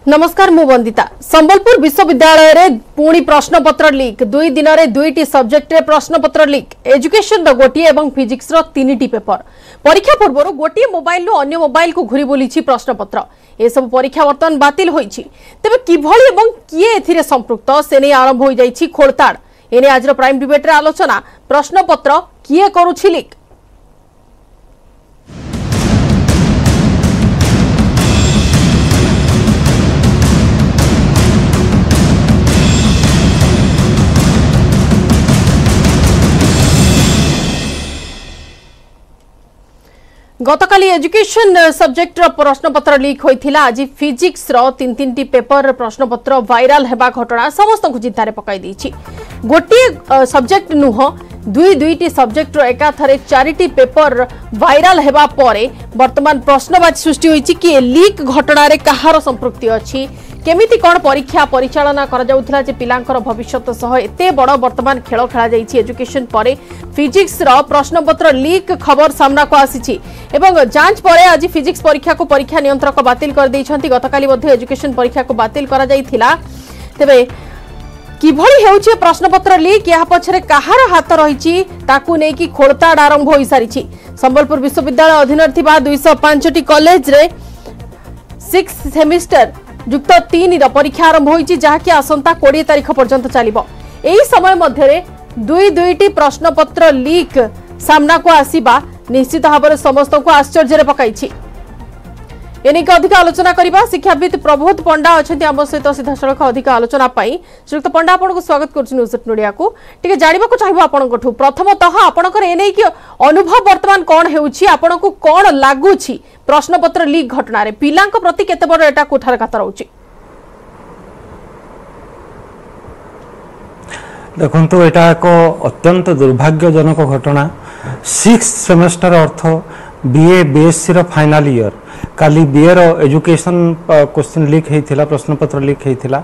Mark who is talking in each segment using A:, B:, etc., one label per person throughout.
A: नमस्कार मु वंदिता। संबलपुर विश्वविद्यालय रे पुणी प्रश्नपत्र लीक 2 दिन रे 2टी सब्जेक्ट रे प्रश्नपत्र लीक एजुकेशन रो गोटी एवं फिजिक्स रो 3टी पेपर परीक्षा पूर्व गोटी मोबाइल रो अन्य मोबाइल को घुरी बोली प्रश्नपत्र ए सब परीक्षा वर्तमान बातिल होईछि। तेबे किभଳି एवं किए एथिरे संपृक्त से नै आरंभ होई जाईछि खोलताड़। एने आज रो प्राइम डिबेट रे आलोचना प्रश्नपत्र किए करूछि लीक। गतकाली एजुकेशन सब्जेक्ट प्रश्नपत्र लीक होइथिला। आज फिजिक्स रो 3टी पेपर प्रश्नपत्र वायरल हेबा घटना समस्त को चिंतारे पकाई दैछि। गोटे सब्जेक्ट नुह दुईटी सब्जेक्ट रो एकाथरे 4टी पेपर वायरल हेबा परे वर्तमान प्रश्नवाची सृष्टि होइछि कि लीक घटना रे कहार संपृक्ति अछि, केमिति कोन परीक्षा परिचालना करा जाउथला जे पिलांकर भविष्यत सह एते बड़ वर्तमान खेल खेला जाइछि। एजुकेशन परे फिजिक्स रो प्रश्नपत्र लीक खबर सामना को आसीछि एवं जांच परे आज फिजिक्स परीक्षा को परीक्षा नियंत्रक बातिल कर दैछन्ति। गतकाली मध्ये एजुकेशन परीक्षा को बातिल करा जाइथिला। तेबे किभଳି हेउछि प्रश्नपत्र लीक, या पछरे कहार हाथ रहिछि ताकू नै कि खोलताड़ आरंभ होई सारिछि। संबलपुर विश्वविद्यालय अधीन थिबा 205टी कॉलेज रे 6 सेमिस्टर युक्त 3 परीक्षा आरंभ होईछि, जहाकि आसंता 20 तारिख पर्यंत चलिबो। एही समय मध्ये दुईटी प्रश्नपत्र लीक सामना को आसीबा निश्चित भाव समस्त को आश्चर्य पकाई। एनिक अधिक आलोचना करबा शिक्षाविद प्रबोध पंडा अछंती आम सहित सीधा सड़क अधिक आलोचना पाई। श्रीयुक्त पंडा आपन को स्वागत करछु न्यूज मीडिया को। टिके जानिबा को चाहिबो आपनकठु प्रथमतः आपनकर एनै कि अनुभव वर्तमान कोन हेउछि, आपन को कोन लागुछि प्रश्नपत्र लीक घटना रे पिलांक प्रति केते बड़ एटा कोठार कात रहउछि?
B: देखंतु एटा एक अत्यंत दुर्भाग्यजनक घटना। 6 सेमेस्टर अर्थ बीए बीएससी रो फाइनल ईयर काली बीए रो एजुकेशन क्वेश्चन लीक हेतिला, प्रश्नपत्र लीक हेतिला।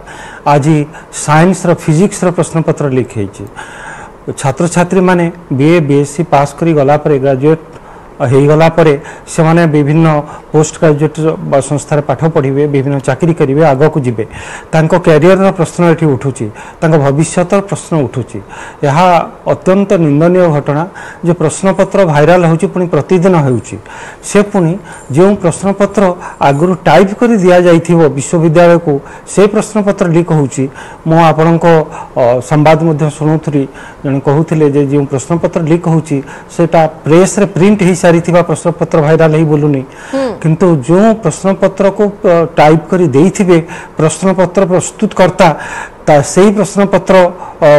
B: आज साइंस रो फिजिक्स रो प्रश्नपत्र लीक हेछि। छात्र छात्री माने बीए बीएससी पास करी गला पर ग्रेजुएट हो गला परे से माने विभिन्न पोस्ट ग्रेजुएट संस्थार पाठ पढ़िबे, विभिन्न चाकरी करिवे, आगो को जिबे। तांको कैरियर रो प्रश्न एठी उठुची, तांको भविष्यत प्रश्न उठुची। यह अत्यंत निंदनीय घटना। जो प्रश्नपत्र वायरल होची पुनी प्रतिदिन होउची, से पुनी जो प्रश्नपत्र आगुरु टाइप करी दिया जाइथिबो विश्वविद्यालय को से प्रश्नपत्र लीक होउची। मो आपनको संवाद मध्ये सुनुथुरी जने कहउथिले जे जो प्रश्नपत्र लीक होउची सेटा प्रेस रे प्रिंट ही सारिथिबा प्रश्नपत्र वायरल ही बोलुनी, किंतु जो प्रश्नपत्र को टाइप करी देइथिबे प्रश्नपत्र प्रस्तुत करता ता सेही प्रश्नपत्र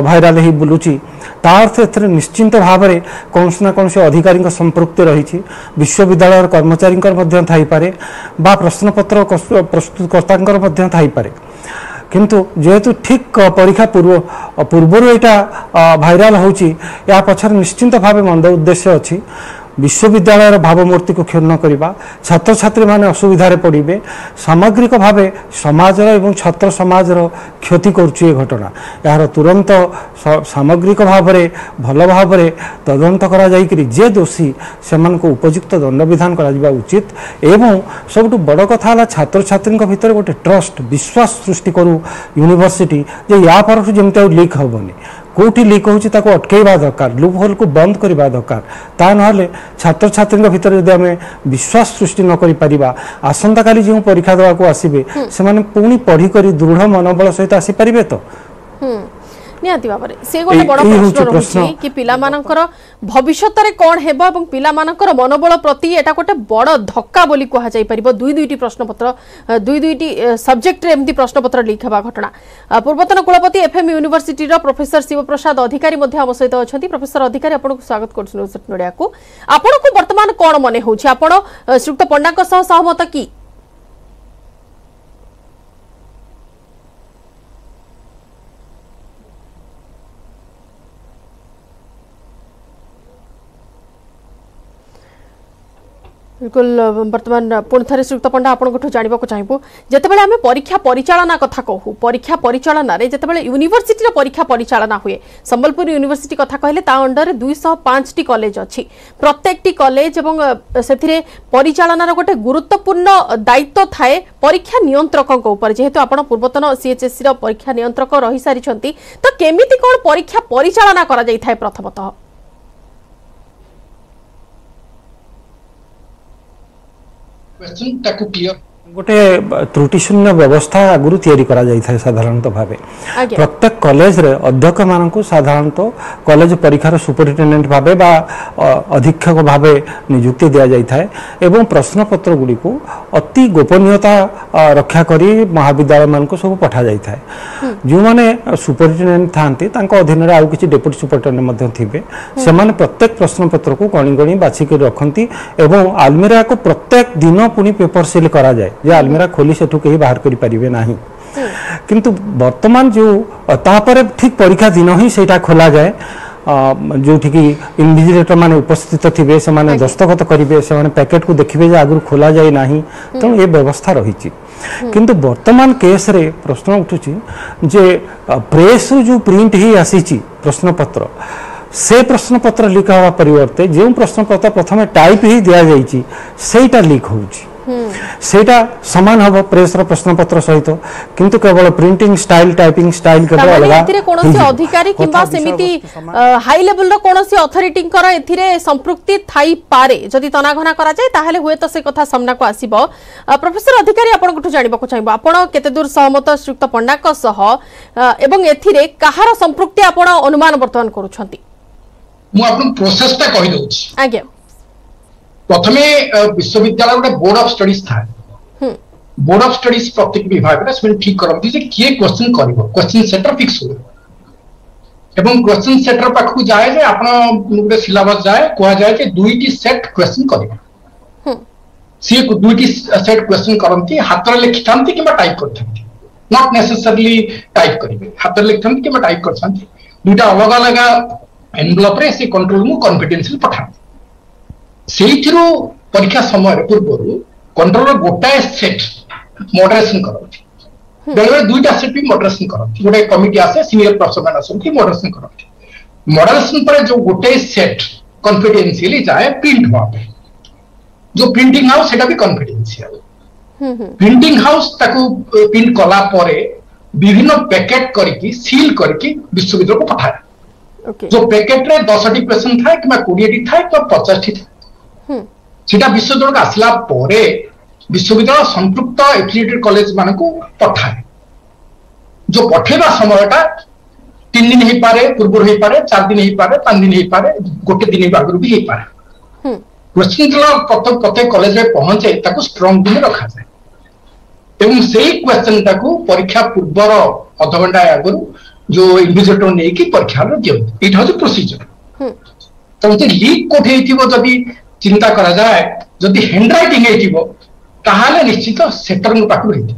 B: वायरल ही बोलुची। ता अर्थ एथरे निश्चिंत भाव में कौन ना कौन अधिकारी संपृक्ति रही विश्वविद्यालय कर्मचारी थाई पारे बा प्रश्नपत्र प्रस्तुतकर्ता थाई पारे। किंतु जेहेतु ठीक परीक्षा पूर्व यहाँ भाइराल होची, या पछर निश्चिंत भाव मंद उद्देश्य अच्छी। विश्वविद्यालय भावमूर्ति को क्षुण्ण करने, छात्र छात्री माने असुविधार पड़े, सामग्रिक भाव समाज एवं छात्र समाज क्षति करुच्ची घटना। यार तुरंत सामग्रिक भाव में भल भाव तदंत कर जे दोषी से उपयुक्त दंड विधान करा उचित। एवं सबुठ बड़ कथा है छात्र छात्री भितर गोटे ट्रस्ट विश्वास सृष्टि करू यूनिवर्सिटी जे या पर जमी लीक हेनी, कौटी लीक होची ताको अटकेबा दरकार, लूप होल को बंद करबा दरकार। ता नहले छात्र छात्री भितर यदि आमे विश्वास सृष्टि न करि परिबा, आसंता काली जो परीक्षा देवा को आसीबे से माने पुणी पढ़ी करी दृढ़ मनोबल सहित आसी परिबे। तो
A: निहाती भाବରେ से गोटे बड़ प्रश्न रहुछि कि पिला मानकर भविष्यत रे कोन हेबो एवं पिला मानकर मनोबल प्रति एटा गोटे बड़ धक्का बोली कहा जाई परिबो। दुईटी प्रश्नपत्र दुईटी सब्जेक्ट रे एमती प्रश्नपत्र लीक हेबा घटना। पूर्वतन कुलपति एफएम यूनिवर्सिटी रो प्रोफेसर शिवप्रसाद अधिकारी मध्ये हम सहित अछंती। प्रोफेसर अधिकारी आपन को स्वागत करछु न्यूज मीडिया को। आपन को वर्तमान कोन मने होछि, आपन श्रीयुक्त पंडा को सहमत की? बिल्कुल वर्तमान पुणी थे श्रीयुक्त पंडा आपको जानवाक चाहबू जिते आम परीक्षा परिचालना कथा कहूँ परीक्षा परिचालन जिते यूनिवर्सिटी परीक्षा परिचालना हुए संबलपुर यूनिवर्सिटी कथा कहले ता अंडर 205 टी कॉलेज अच्छी प्रत्येक टी कॉलेज एवं से परिचालनार गोटे गुरुत्वपूर्ण दायित्व थाए परीक्षा नियंत्रक ऊपर जेहेतु आप पूर्वतन सीएचएससी परीक्षा नियंत्रक रही सारी तो केमिति कौन परीक्षा परिचालना करा जाय थाए प्रथमतः
C: क्वेश्चन ताकू क्लियर
B: गोटे त्रुटिशून्य व्यवस्था आगुरी तैयारी करा जाय थाए साधारणतः भावे प्रत्येक कॉलेज रे अध्यक्ष मानक साधारणतः कॉलेज परीक्षार सुपरिटेडेंट भावे बा अधीक्षक भावे नियुक्ति दिया जाय थाए एवं प्रश्न पत्र गुडी को अति गोपनीयता रक्षा करी महाविद्यालय मानक सब पठा जाय थाए जो माने सुपरिटेडेंट थांती तांको अधीन रे आउ किछि डेप्यूटी सुपरिटेडेंट मध्ये थिबे से माने प्रत्येक प्रश्न पत्र को गणी गणी बाछि के रखंती एवं आलमीरा को प्रत्येक दिन पुनी पेपर सील करा जाय जे आलमीरा खोली सेठू कहीं बाहर करि परिबे नाही किंतु वर्तमान जो तापर ठीक परीक्षा दिन ही सेटा खोला जाए जो ठीक इन्विजिलेटर माने उपस्थित थिबे से माने दस्तखत करिवे से माने पैकेट को देखिबे जे आगु खोला जाए नाही तो ये व्यवस्था रही किंतु वर्तमान केस रे प्रश्न उठुची जे प्रेस जो प्रिंट ही आसीची प्रश्न पत्र से प्रश्न पत्र लीक हवा परिवर्ते जो प्रश्न पत्र प्रथमे टाइप ही दिया जाइची सेटा लीक होउची सेटा समान हबो प्रेस रो प्रश्न पत्र सहित किंतु केवल प्रिंटिंग स्टाइल टाइपिंग स्टाइल केवल अलग
A: एथिरे कोनोसी अधिकारी किबा समिति हाई लेवल रो कोनोसी अथॉरिटी कर एथिरे संपृक्ति थाई पारे जदि तनाघना करा जाय ताहले हुए तो से कथा सामना को आसीबो प्रोफेसर अधिकारी आपन कोठु जानिबा को चाहबो आपन केते दूर सहमत श्रीयुक्त पंडा को सह एवं एथिरे कहार संपृक्ति आपन अनुमान वर्तमान करूछंती
C: मु आपन प्रोसेस ता कहि दोछि
A: आज्ञा
C: प्रथमे विश्वविद्यालय गोटे बोर्ड ऑफ स्टडीज था बोर्ड ऑफ स्टडीज प्रत्येक विभाग में ठीक करती जे किए क्वेश्चन करिवो क्वेश्चन सेटर फिक्स हो एवं क्वेश्चन सेटर पाखु जाए जे आपण गोटे सिलेबस जाए कोआ जाए जे दुईटी सेट क्वेश्चन करिवो सी दुईटी सेट क्वेश्चन करंती हाथ रे लिखिथांती किबा टाइप करथांती नॉट नेसेसरली टाइप करिवे हाथ रे लिखिथांती किबा टाइप करथांती दुईटा अलग अलग एनवेलप रे से कंट्रोल रूम कॉन्फिडेंशियल पठांती सेइथिरो परीक्षा समय पूर्व कंट्रोलर गोटाए सेट मॉडरेशन करती बेले दुईटा सेट भी मॉडरेशन करती गोटे कमिटी आसे सीनियर प्रोफेसर मैन आसंती मॉडरेशन करती मॉडरेशन पर जो गोटे सेट कॉन्फिडेंशियली जाए प्रिंट हुआ पे जो प्रिंटिंग हाउस सेटा भी कॉन्फिडेंशियल प्रिंटिंग हाउस ताकू प्रिंट कला परे विभिन्न पैकेट करके सील करके विश्वविद्यालय को पठाए जो पैकेट रे 10टी क्वेश्चन था कि 20टी था तो 50टी था सीटा विश्वविद्यालय आसला परे विश्वविद्यालय संपृक्त एफिलिएटेड कॉलेज मान को पठाए जो पठेबा समयटा 3 दिन ही पारे पूर्व ही पारे 4 दिन ही पारे 5 दिन ही पारे गोटे दिन आगु भी ही पारे क्वेश्चन प्रत्येक कॉलेज में पहुंचे ताको स्ट्रांग दिन रखा जाए एवं सेही क्वेश्चन ताको परीक्षा पूर्वर अध घंटा आगु जो इन्विजिलेटर नै की परीक्षा रो दियो इट हज प्रोसीजर तो जे लीक कोठे हिथिबो जदी चिंता करा जाए जदि हैंड राइटिंग हेतिबो ताहाले निश्चित सेटर न पाखु रहित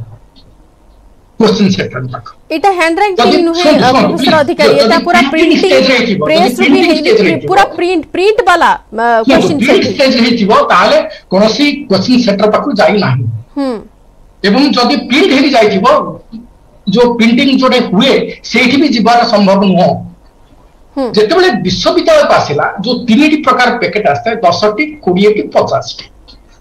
C: क्वेश्चन सेटर पाख
A: एटा हैंड राइटिंग नुहे प्रोफेसर अधिकारी एटा पूरा प्रिंटिंग प्रेस रि पूरा प्रिंट वाला क्वेश्चन
C: सेटर स्टेज हेतिबो ताहाले कोनोसी क्वेश्चन सेटर पाखु जाई नाही एवं जदि प्रिंट हेरि जाइतिबो जो प्रिंटिंग जोडे हुए सेठी भी जीवार संभव नुहो जेतेबेले विश्वविद्यालय आसिला जो 3टी प्रकार पैकेट आस्ते 10टी 20टी 50टी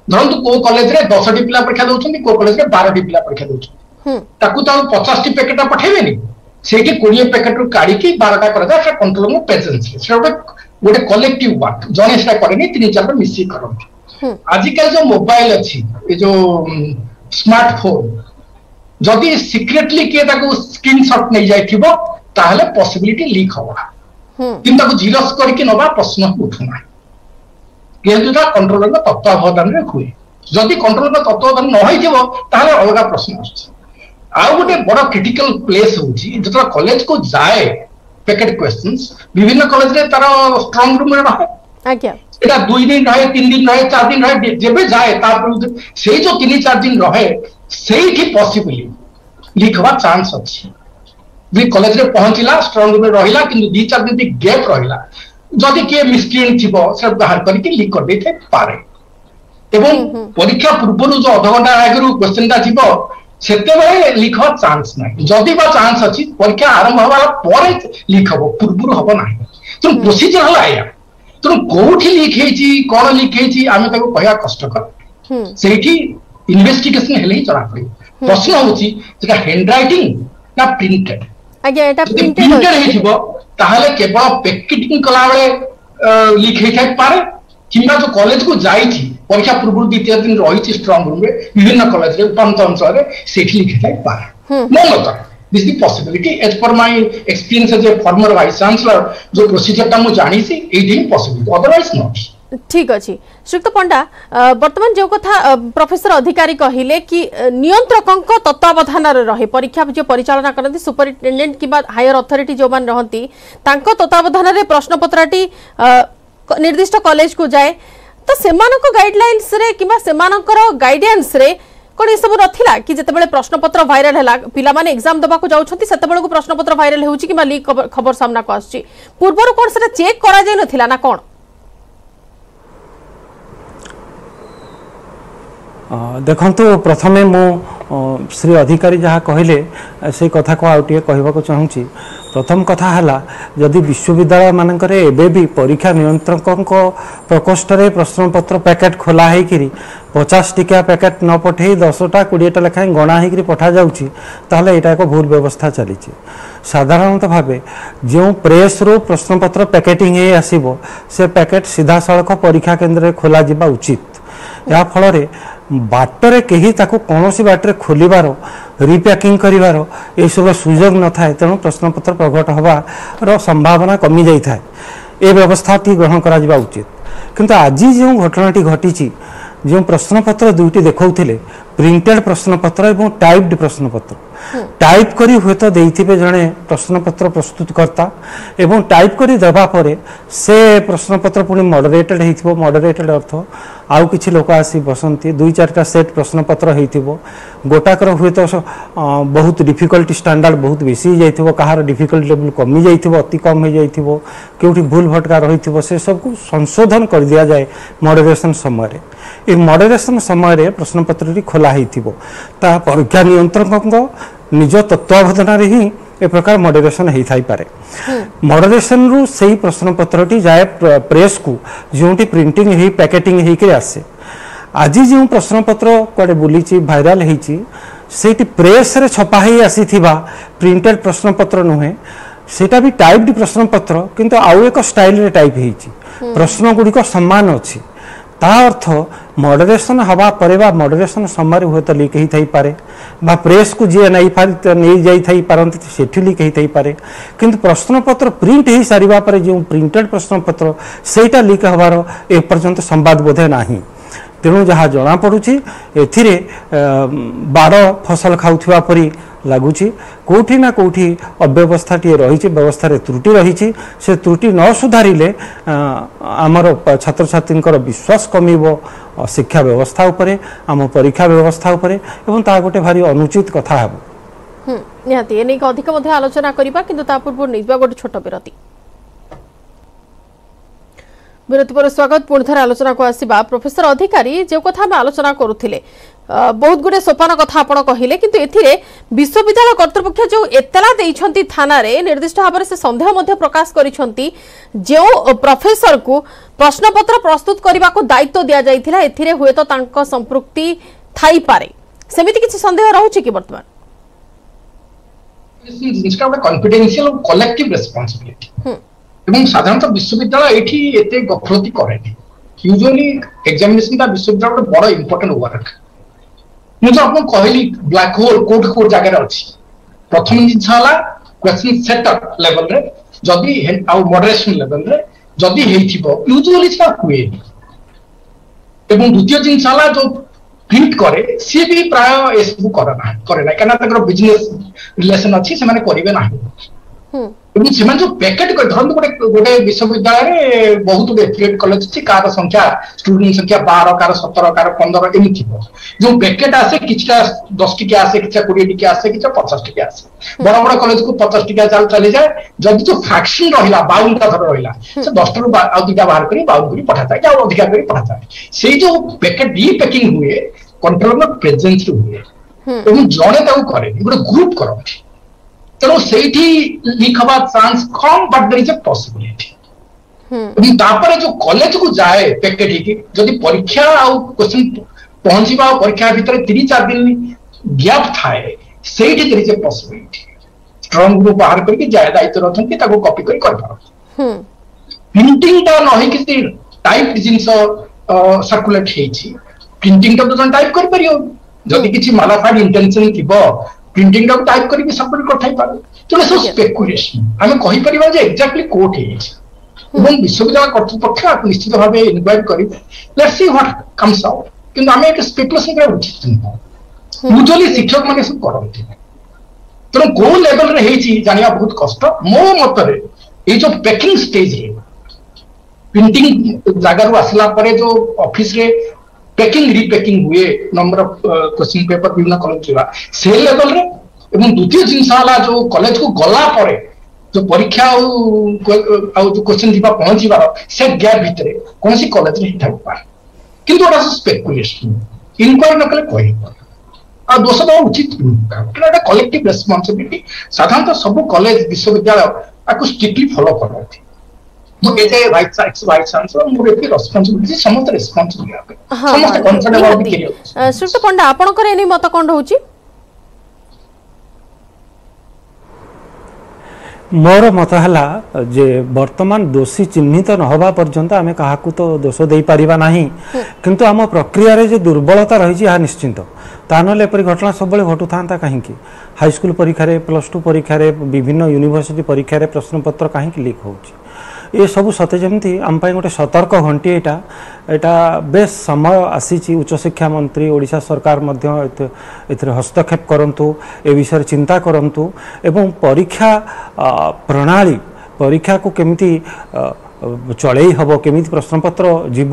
C: धरंतु को कॉलेज रे 10टी पिला परीक्षा दोछंती को कॉलेज रे 12टी पिला परीक्षा दोछंती ताकू तो 50टी पैकेट पठेबेनी सेठी 20 पैकेट रु काढी की 12टा कर जा से कंट्रोल में प्रेजेंस से गोटे कलेक्टिव वर्क जने सेटा करेनी 3-4 मिसी करंती आजिकल जो मोबाइल अछि ए जो स्मार्टफोन जदि सीक्रेटली के ताको स्क्रीनशॉट नै जाइथिबो ताहले पॉसिबिलिटी लीक होबा किंतु जीरोस करके नवा प्रश्न उठुना किंतु कंट्रोलर तत्वावधान रे हुए जदि कंट्रोलर तत्वावधान न होइथिबो ताहले अलग प्रश्न आछी आ गोटे बड़ क्रिटिकल प्लेस होची जतरा कॉलेज को जाए पैकेट क्वेश्चंस विभिन्न कॉलेज रे तार स्ट्रांग रूम रे रहे
A: आज्ञा
C: एटा 2 दिन रहे 3 दिन रहे 4 दिन रहे जेबे जाए तापर से जो 3-4 दिन रहे सेही पॉसिबली लीक होवा चांस अछि भी कॉलेज रे पहुंचला स्ट्रांग रूम रे रहिला किंतु 2-4 दिन गैप रहिला जदि के मिसक्रिएंट थिबो से बाहर करके लीक कर देते पारे एवं परीक्षा पूर्व जो अध घंटा आगे क्वेश्चन टा जीव से लिख चांस ना जदि बा चांस अच्छी परीक्षा आरंभ हवा लिख हम पूर्व हम ना तेणु प्रोसीजर है तेणु कौटी लिख कौन लिख आम कह कष्टकर से इन्वेस्टिगेशन हेले ही जना पड़े प्रश्न हूँ हैंड रईटिंग ना प्रिंटेड प्रिंटेड होताले केवल पैकेटिंग कला बेले लिख होता पारे किंबा जो कॉलेज को जाइए परीक्षा पूर्व द्वितीय दिन रही स्ट्रंग रूम में विभिन्न कॉलेज उपांत अंचल से लिखी था पारे मो मत दिस द पॉसिबिलिटी एज पर my experience as a former vice chancellor जो प्रोसीजर टा मु जानी सी एठी पॉसिबिलिटी अदरवाइज नॉट
A: ठीक अछि श्रीयुक्त पंडा वर्तमान जो कथा प्रोफेसर अधिकारी कहिले कि नियंत्रकंक तत्वावधान रहे परीक्षा जो परिचालना करती सुपरिटेंडेंट किबा हायर अथॉरिटी जो मान रहंती तांको तत्वावधान रे प्रश्नपत्रटी निर्दिष्ट कॉलेज को जाए तो सेमानक गाइडलाइंस रे किबा सेमानकर गाइडेंस रे कोन ए सब नथिला कि जेतेबेले प्रश्नपत्र वायरल हैला पिला माने एग्जाम दबा को जाउछंती सेतेबेले को प्रश्नपत्र वायरल हेउची किबा लीक खबर सामना को आछी पूर्वरो कोन सेटा चेक करा जाय नथिला ना कोन
B: देखंतु प्रथमे मो श्री अधिकारी जहाँ कहले से कथा को आउटे कहबा को चाहूँगी प्रथम कथा हला जदि विश्वविद्यालय मानकर एबे भी परीक्षा नियंत्रक प्रकोष्ठ रे प्रश्नपत्र पैकेट खोला है कि 50 टिका पैकेट न पठे 10टा 20टा लेखाएं गणा है पठा जाउची ताहले एटा एक भूल व्यवस्था चली साधारणतः भावे जो प्रेस रो प्रश्नपत्र पैकेटिंग हे आसीबो से पैकेट सीधा सड़क परीक्षा केंद्र रे खोला जिबा उचित या फल बाटरे कहीं कौन बाटर खोलिबार रिपैकिंग करिवार ए सब सुजोग न थाए तेणु प्रश्नपत्र प्रकट हबार संभावना कमी जाई थाए ए व्यवस्था टी ग्रहण करा जिबा उचित किंतु आज जो घटनाटी घटी जो प्रश्नपत्र दुईटी देखौथिले प्रिंटेड प्रश्नपत्र एवं टाइप्ड प्रश्नपत्र टाइप करी हुए तो देइथिबे जणे प्रश्नपत्र प्रस्तुतकर्ता एवं टाइप करी देबा परे से प्रश्नपत्र पुणी मॉडरेटेड हेइथिबो मॉडरेटेड अर्थ आउ किछि लोक आसी बसंती दुई चारटा सेट प्रश्नपत्र हेइथिबो गोटाकर हुए तो बहुत डिफिकल्टी स्टैंडर्ड बहुत बेसी जाइथिबो कहार डिफिकल्टी लेवल कमी जाइथिबो अति कम हो जाइथिबो केउठी भूल भटका रहिथिबो से सब को संशोधन कर दिया जाए मॉडरेशन समय ए मॉडरेशन समय प्रश्नपत्र खोला हेइथिबो ता परीक्षा नियंत्रक निज तत्वावधान ही ए प्रकार मॉडरेशन हो थाई पारे मॉडरेशन रु सही प्रश्नपत्रटी जाए प्रेस को जोटी प्रिंटिंग ही पैकेटिंग ही आसे आज जो प्रश्नपत्र कड़े बुली भाइराल होती प्रेस रे छपा ही आसी प्रिंटेड प्रश्नपत्र नुहे सेटा भी टाइप्ड प्रश्नपत्र किंतु आउ एक स्टाइल रे टाइप होती प्रश्न गुड़िक सम्मान अच्छी ता अर्थ मॉडरेशन हवा परे बा मॉडरेशन समय हुए तो लीक ही पारे बा प्रेस को जी नहीं जाई पारंती सेठी लीक ही पारे किंतु प्रश्नपत्र प्रिंट ही सारिबा परे जो प्रिंटेड प्रश्नपत्र सेटा लीक हबार ए पर्यंत संवाद बोधे नाही तेणु जहाँ जना पड़ुची एथिरे बाड़ फसल खाउथिबा परी लगुच कौटी ना कौटी अव्यवस्था टी रही व्यवस्था त्रुटि रही से त्रुटि न सुधारिले आमर छात्र छात्री विश्वास कमिबो शिक्षा व्यवस्था उपरे आम परीक्षा व्यवस्था उपरे एवं ता गोटे भारी अनुचित कथा हेबो
A: निहाती एने अधिक आलोचना करिबा किंतु ता पूर्व निजबा गोटे छोट विरति विरति पर स्वागत पुणी थे आलोचना को आसवा प्रोफेसर अधिकारी जो कथा आम आलोचना करुले बहुत गुड़े सोपान कथा आपण कहले किंतु एथिरे विश्वविद्यालय कर्तृपक्ष जो एतला देइछंती थाना रे निर्दिष्ट भाव से संदेह मध्य प्रकाश करिछंती जो प्रोफेसर को प्रश्नपत्र प्रस्तुत करने को दायित्व दिया जाइथिला एथिरे हुए तो तांको संपृक्ति थाई पारे सेमिति किछि संदेह रहउछि कि वर्तमान
C: जिसका कॉन्फिडेंशियल और कलेक्टिव रिस्पांसिबिलिटी এবং সাধারণত বিশ্ববিদ্যালয় এটি এতে গফলতি করেনি ইউজুয়ালি এক্সামিনেশন টা বিশ্ববিদ্যালয়ের বড় ইম্পর্টেন্ট ওয়ার্ক ମୁଁ ତ ଆପଣଙ୍କୁ କହିଲି ବ୍ଲାକ୍ ହୋଲ କୋଉଠି କୋଉ ଜାଗାରେ ଅଛି ପ୍ରଥମ ଜିନିଷ ହେଲା କ୍ୱେଶ୍ଚନ ସେଟଅପ୍ ଲେଭେଲରେ ଯଦି ଆଉ ମଡରେସନ ଲେଭେଲରେ ଯଦି ହେଇଥିବ ୟୁଜୁଆଲି ସେଟା ହୁଏନି ଏବଂ ଦ୍ୱିତୀୟ ଜିନିଷ ହେଲା ଯୋଉ ପ୍ରିଣ୍ଟ କରେ ସିଏ ବି ପ୍ରାୟ ଏସବୁ କରେ ନାହିଁ କାହିଁକିନା ତାଙ୍କର ବିଜନେସ ରିଲେସନ ଅଛି ସେମାନେ କରିବେ ନାହିଁ এবং ସେମାନେ ଯୋଉ ପ୍ୟାକେଟ କରି ଧରନ୍ତୁ ଗୋଟେ ବିଶ୍ୱବିଦ୍ୟାଳୟରେ ବହୁତ ଗୁଡେ ଏଫିଲିଏଟ୍ କଲେଜ ଅଛି, କାହାର ସଂଖ୍ୟା ଷ୍ଟୁଡେଣ୍ଟ ସଂଖ୍ୟା 12, କାହାର 17, କାହାର 15 ଏମିତି ଥିବ। ଯୋଉ ପ୍ୟାକେଟ ଆସେ କିଛିଟା 10 ଟିକିଆ ଆସେ, କିଛିଟା 20 ଟିକିଆ ଆସେ, କିଛିଟା 50 ଟିକିଆ ଆସେ। ବଡ ବଡ କଲେଜକୁ 50 ଟିକିଆ ଚାଲିଯାଏ। ଯଦି ଯୋଉ ଫ୍ରାକ୍ସନ ରହିଲା 52ଟା ଧର ରହିଲା, ସେ 10ଟାରୁ ଆଉ 2ଟା ବାହାର କରି 52 କରି ପଠାଥାଏ, ଆଉ ଅଧିକା କରି ପଠାଥାଏ। ସେଇ ଯୋଉ ପ୍ୟାକେଟ ରିପ୍ୟାକିଂ ହୁଏ କଣ୍ଟ୍ରୋଲର ପ୍ରେଜେନ୍ସରେ ହୁଏ ଏବଂ ଜଣେ ତାକୁ କରେନି, ଗୋଟେ ଗ୍ରୁପ କରନ୍ତି। ତେଣୁ ସେଇଠି ଲିକ୍ ହବା ଚାନ୍ସ କମ୍, but there is a possibility. ଏବଂ ତାପରେ ଯୋଉ କଲେଜକୁ ଯାଏ ପ୍ୟାକେଟ ହେଇକି, ଯଦି ପରୀକ୍ଷା ଆଉ କ୍ୱେଶ୍ଚନ ପହଞ୍ଚିବା ଆଉ ପରୀକ୍ଷା ଭିତରେ 3-4 ଦିନ ଗ୍ୟାପ୍ ଥାଏ, ସେଇଠି there is a possibility strong group ବାହାର କରିକି ଯାଏ ଦାୟିତ୍ୱରେ ଅଛନ୍ତି ତାକୁ କପି କରି କରିପାରନ୍ତି। ପ୍ରିଣ୍ଟିଂଟା ନ ହେଇକି ଟାଇପ୍ ଜିନିଷ ସାର୍କୁଲେଟ ହେଇଛି, ପ୍ରିଣ୍ଟିଂଟା ତ ଜଣେ ଟାଇପ୍ କରିପାରିବ। ଯଦି କିଛି ମାଲାଫାଇଡ୍ ଇଣ୍ଟେନସନ ଥିବ, ପ୍ରିଣ୍ଟିଂଟାକୁ ଟାଇପ୍ କରିକି ସବମିଟ୍ କରିଥାଇପାରେ। ତେଣୁ ସବୁ ସ୍ପେକୁଲେସନ, ଆମେ କହିପାରିବା ଯେ ଏକ୍ଜାକ୍ଟଲି କୋଉଠି ହେଇଛି ଏବଂ ବିଶ୍ୱବିଦ୍ୟାଳୟ କର୍ତ୍ତୃପକ୍ଷ ନିଶ୍ଚିତ ଭାବେ ଇନକ୍ୱାରି କରିବେ। Let's C what comes out. କିନ୍ତୁ ଆମେ ଏଠି ସ୍ପେକୁଲେସନ କରିବା ଉଚିତ ନୁହଁ। ୟୁଜୁଆଲି ଶିକ୍ଷକ ମାନେ ସବୁ କରନ୍ତି। ତେଣୁ କୋଉ ଲେଭେଲରେ ହେଇଛି ଜାଣିବା ବହୁତ କଷ୍ଟ। ମୋ ମତରେ ଏଇ ଯୋଉ ପ୍ୟାକିଂ ଷ୍ଟେଜରେ, ପ୍ରିଣ୍ଟିଂ ଜାଗାରୁ ଆସିଲା ପରେ ଯୋଉ ଅଫିସରେ ପ୍ୟାକିଂ ରିପ୍ୟାକିଂ ହୁଏ, ନମ୍ବର ଅଫ କ୍ୱେଶ୍ଚିନ୍ ପେପର ବିଭିନ୍ନ କଲେଜ ଯିବା, ସେ ଲେଭେଲରେ। ଏବଂ ଦ୍ୱିତୀୟ ଜିନିଷ ହେଲା ଯୋଉ କଲେଜକୁ ଗଲା ପରେ ଯୋଉ ପରୀକ୍ଷା ଆଉ ଯୋଉ କ୍ୱେଶ୍ଚିନ୍ ଯିବା ପହଞ୍ଚିବାର ସେ ଗ୍ୟାପ୍ ଭିତରେ କୌଣସି କଲେଜରେ ହେଇଥାଇପାରେ। କିନ୍ତୁ ଏଟା ସ୍ପେକୁଲେସନ, ଇନକ୍ୱାରି ନ କଲେ କହିବ। ଆଉ ଦୋଷ ଦେବା ଉଚିତ ନୁହେଁ, କାରଣ ଏଟା କଲେକ୍ଟିଭ ରେସ୍ପନ୍ସିବିଲିଟି। ସାଧାରଣତଃ ସବୁ କଲେଜ ବିଶ୍ୱବିଦ୍ୟାଳୟ ତାକୁ ଷ୍ଟ୍ରିକ୍ଟଲି ଫଲୋ କରନ୍ତି। ମୁଁ ଏତେ ଭାଇସ୍ ଚାନ୍ସେଲର, ମୋର ଏତେ ରେସ୍ପନ୍ସିବିଲିଟି, ସମସ୍ତେ ରେସ୍ପନ୍ସିବଲ ହେବେ, ସମସ୍ତେ କନଫର୍ଟେବଲ ବି ହେବେ।
A: ଶ୍ରୀଯୁକ୍ତ ପଣ୍ଡା, ଆପଣଙ୍କର ଏନି ମତ କ'ଣ ରହୁଛି?
B: मोर मत है जे वर्तमान दोषी चिन्हित न होगा पर्यंत आम क्या तो दोष दे पारिबा नहीं, किंतु आम प्रक्रिया रे जे दुर्बलता रही है निश्चिंत। ता नले एपरी घटना सब घटू था कहीं हाईस्कूल परीक्षा +2 परीक्षा विभिन्न यूनिवर्सिटी परीक्षा प्रश्नपत्र कहीं लीक हो ये सब सते जमी आम गोटे सतर्क घंटी यहाँ बेस समय आसी उच्चशिक्षा मंत्री ओडिशा सरकार हस्तक्षेप करंतु ए विषय चिंता करंतु एवं परीक्षा प्रणाली परीक्षा को केमिति चलई हम केमी प्रश्नपत्र जीव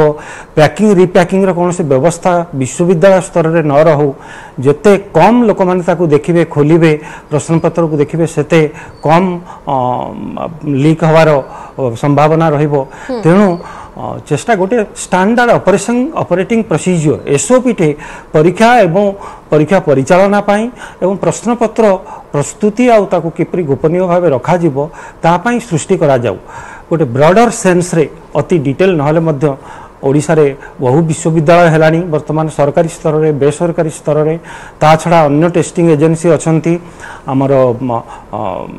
B: पैकिंग रिपैकिंग कौन से व्यवस्था विश्वविद्यालय स्तर में न रहू जिते कम लोक मैंने देखिए खोलिए प्रश्नपत्र को देखिए सेते कम लीक हवार संभावना रहिबो। तेणु चेष्टा गोटे स्टैंडर्ड ऑपरेटिंग प्रोसीजर एसओपी टे परीक्षा एवं परीक्षा परिचालना पाई एवं प्रश्नपत्र प्रस्तुति आउ ताकू किपरि गोपनीय भाव रखा जिवो ता पाई सृष्टि करा जाऊ गोटे ब्रॉडर सेंस रे अति डिटेल नहले मध्य ओडिशा रे बहु विश्वविद्यालय हेलानी वर्तमान सरकारी स्तर रे बेसरकारी स्तर रे ता छड़ा अन्य टेस्टिंग एजेंसी अछंती आमर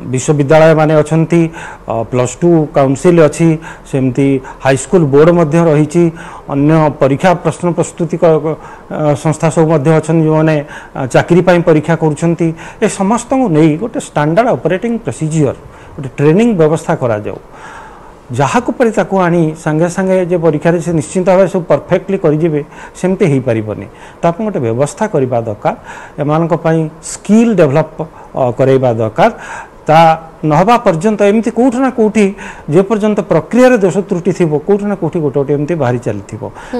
B: विश्वविद्यालय माने अछंती +2 काउंसिल अच्छी सेमती हाईस्कूल बोर्ड मध्य रही अन्य परीक्षा प्रश्न प्रस्तुति संस्था सब मध्य अछन जो माने चाकरी पाई परीक्षा करूछंती ए समस्त को नहीं गोटे स्टैंडर्ड ऑपरेटिंग प्रोसीजर गोटे ट्रेनिंग व्यवस्था करा जाऊ जहाँ को परी ताकू आनी संगे संगे जे परीक्षा से निश्चिंत भाव सब परफेक्टली करेंगे सेमती हो पारबनी ताकू गोटे व्यवस्था करवा दरकार एमानक पई स्किल डेवलप करवा दरकार ता नहबा पर्यंत एमती कौट ना कौटी जे पर्यंत प्रक्रिया दोष त्रुटि थी कौट ना कौटी गोटे गोटे एमती बाहरी चली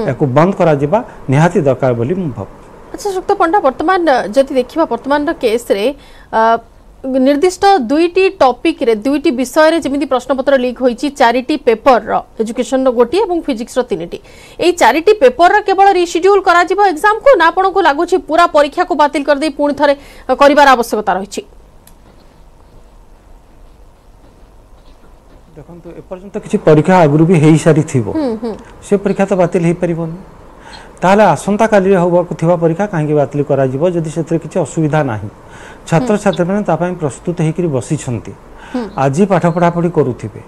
B: या बंद करा निहाती दरकार बोली मु भाव।
A: अच्छा सुक्त पंडा वर्तमान जदि देखिबा वर्तमान केस रे निर्दिष्ट दुईटी टॉपिक रे दुईटी विषय रे जेमिति प्रश्नपत्र लीक होईची 4टी पेपर रो एजुकेशन रो गोटी एवं फिजिक्स रो 3टी एई 4टी पेपर रो केवल रिशेड्यूल करा जिवो एग्जाम को ना आपण को लागुची पूरा परीक्षा को बातिल कर दे पुणी थरे करिवार आवश्यकता रहिची।
B: देखंतु ए पर्यंत किछि परीक्षा आगुरु भी हेई सारी थिबो से परीक्षा तो बातिल हेई परिबोनी ताले आसंता काली होबाकु थिबा परीक्षा काहे बातिल करा जिवो जदि सेतरे किछि असुविधा नाही छात्र छात्री मैंने तापाई प्रस्तुत होकर बसी आज पाठ पढ़ा पढ़ी करुवे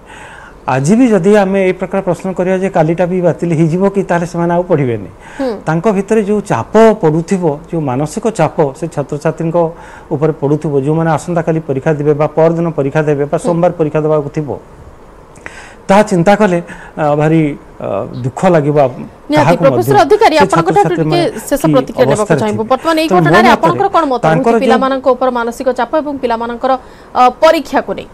B: आज भी जदि आम ए प्रकार प्रश्न करिया जे कालीटा भी बातिल हो कि ताले से माने आउ पढ़िबेनी तांको भितरे जो चाप पड़ुथिबो जो मानसिक चाप से छात्र छात्री ऊपर पड़ुथिबो जो माने आसंता काली परीक्षा देबे बा पर दिन परीक्षा देबे बा सोमवार परीक्षा देबाकु थिबो ता चिंता कले भारी दुख लागिबा।
A: प्रोफेसर अधिकारी शेष प्रतिक्रिया देबाक चाहिबो वर्तमान एई घटना रे आपनकर कोन मत पिला मानक ऊपर मानसिक चाप एवं पिला मानकर परीक्षा को नै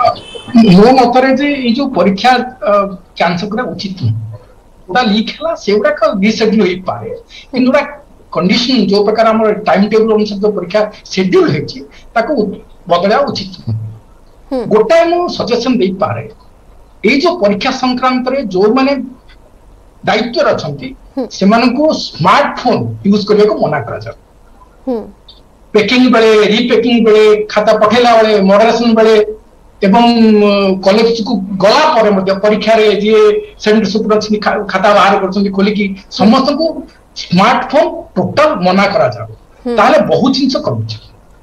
C: मो मतरे जे ये जो परीक्षा कैंसल करा उचित उडा लीक हला सेउडा का रिशेड्यूल होई पारे किनुडा कंडीशन जो प्रकार हमर टाइम टेबल अनुसार जो परीक्षा शेड्यूल हेछि ताको बदला उचित गोटाए मो सजेशन दे पारे ए जो परीक्षा संक्रांत रे जो माने दायित्व रछंती से मानको स्मार्टफोन यूज करने को मना करा जा पैकिंग बेले रीपैकिंग बेले खाता पठेला बेले मॉडरेशन बेले एवं कॉलेज को गला पर मध्य परीक्षा रे जे सेंटर सुपर खाता बाहर करछंती खोली की समस्त को स्मार्टफोन टोटल मना करा जा ताले बहुत जिंस करूछ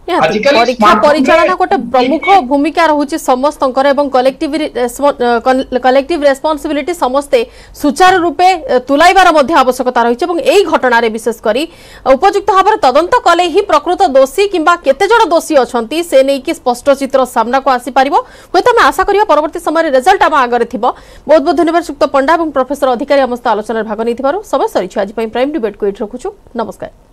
A: परीक्षा परिचालन गोटे प्रमुख भूमिका रहुछि समस्त एवं कलेक्टिव रेस्पॉन्सिबिलिटी समस्ते सुचारू रूपे तुलाइबार मध्य आवश्यकता रही है एई घटना रे विशेष करी उपयुक्त भाव तदंत कले ही प्रकृत दोषी किंबा केते जण दोषी अछंती से नै कि स्पष्ट चित्र सामना को आसी परिबो होय त आशा करिया परवर्ती समय रिजल्ट आम आगरे थिबो। बहुत बहुत धन्यवाद सुक्त पंडा एवं प्रोफेसर अधिकारी समस्त आलोचना भाग नै थिबारु समय सरिछि आज पई प्राइम डिबेट को एठ रखुछु। नमस्कार।